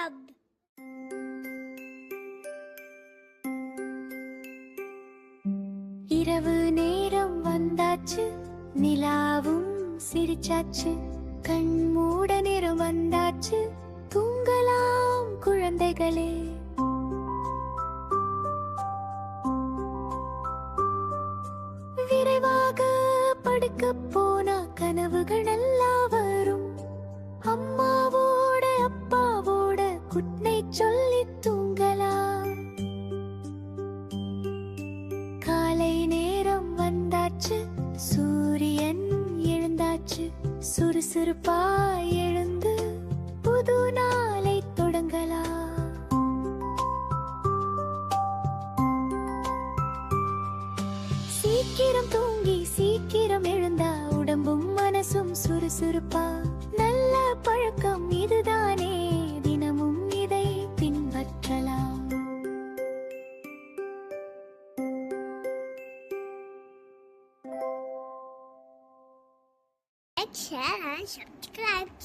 Club. இரவு நேரம் வந்தாச்சு, நிலாவும் சிரிச்சாச்சு, கண் மூட நேரம் வந்தாச்சு, தூங்கலாம் குழந்தைகளே. விரைவாக படுக்க போனா கனவுகள் நல்லா வரும். அம்மாவோட அப்பாவோட குட்னை சொல்லி தூங்கலாம். காலை நேரம் வந்தாச்சு, சூரியன் எழுந்தாச்சு, சுறுசுறுப்பா எழுந்து புது நாளை தொடங்கலாம். சீக்கிரம் தூங்கி சீக்கிரம் எழுந்தா உடம்பும் மனசும் சுறுசுறுப்பா. நல்ல பழக்கம் இதுதானே, தினமும் இதை பின்பற்றலாம். Like, share and subscribe.